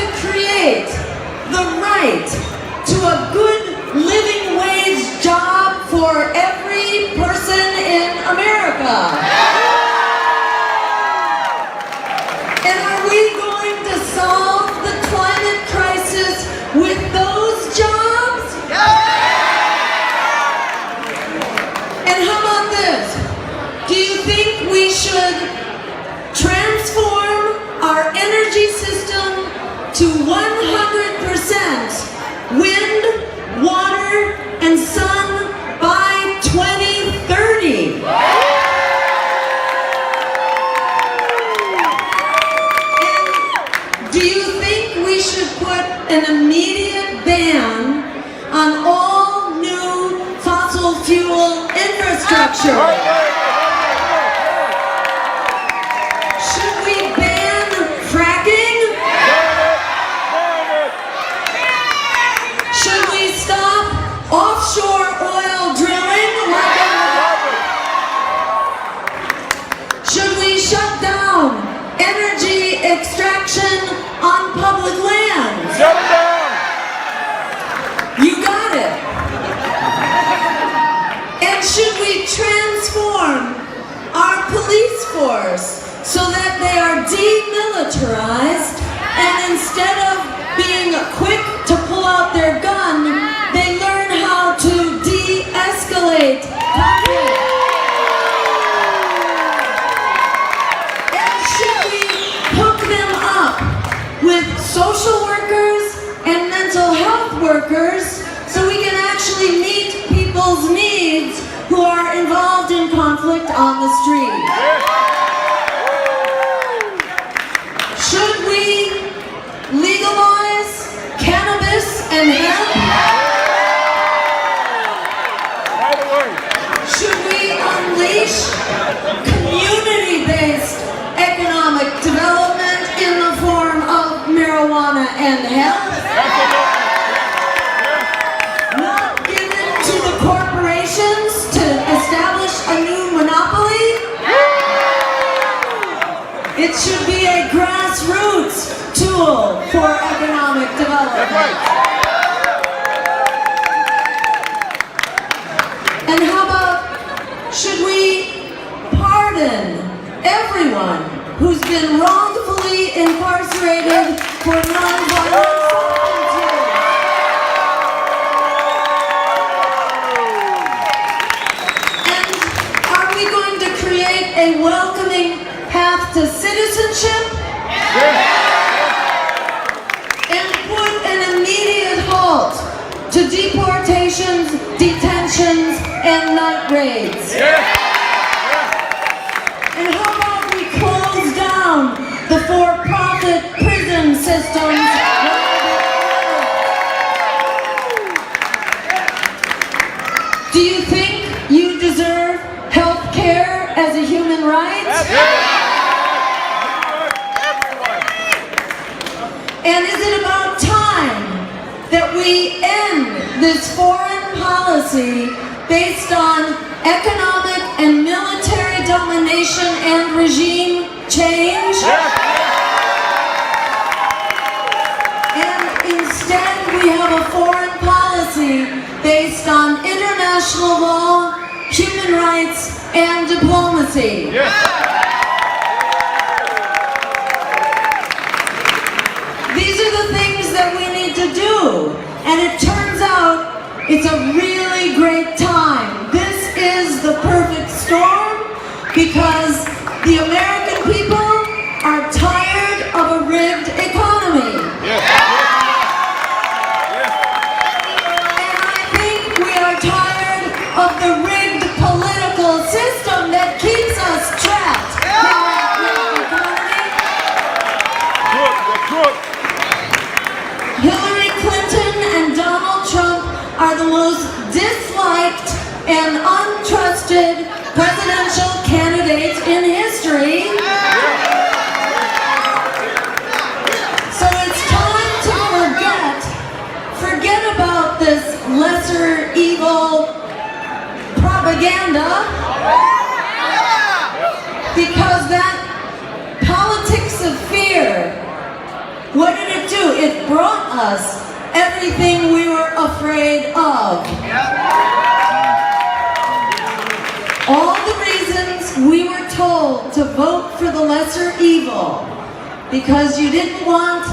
to create the right to a good living wage job for every person in America. And are we going to solve the climate crisis with those jobs? And how about this? Do you think we should transform our energy system to 100% wind, water, and sun by 2030? And do you think we should put an immediate ban on all new fossil fuel infrastructure? Should we ban fracking? Should we stop offshore oil drilling? Should we shut down energy extraction on public lands? Shut it down! You got it. And should we transform our police force so that they are demilitarized, and instead of being quick to pull out their gun, they learn how to de-escalate conflict? And should we hook them up with social workers and mental health workers so we can actually meet people's needs who are involved in conflict on the street? Should we legalize cannabis and hemp? Should we unleash community-based economic development in the form of marijuana and hemp? Not give it to the corporations to establish a new monopoly? It should be a grassroots tool for economic development. And how about, should we pardon everyone who's been wrongfully incarcerated for nonviolent substitute? And are we going to create a welcoming path to citizenship? And put an immediate halt to deportations, detentions, and night raids? And how about we close down the for-profit prison systems? Do you think you deserve health care as a human right? And is it about time that we end this foreign policy based on economic and military domination and regime change? And instead we have a foreign policy based on international law, human rights, and diplomacy. These are the things that we need to do. And it turns out it's a really great time. This is the perfect storm because the American people are tired of a rigged economy. And I think we are tired of the rigged political system that keeps us trapped in that rigged economy. Hillary Clinton and Donald Trump are the most disliked and untrusted presidential candidates in history. So it's time to forget about this lesser evil propaganda, because that politics of fear, what did it do? us everything we were afraid of. All the reasons we were told to vote for the lesser evil, because you didn't want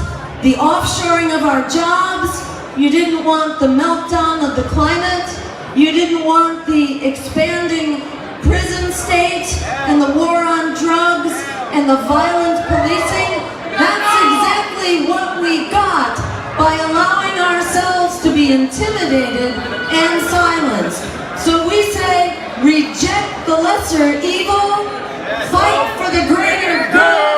the offshoring of our jobs, you didn't want the meltdown of the climate, you didn't want the expanding prison state and the war on drugs and the violent policing. That's exactly what we got by allowing ourselves to be intimidated and silenced. So we say, reject the lesser evil, fight for the greater good.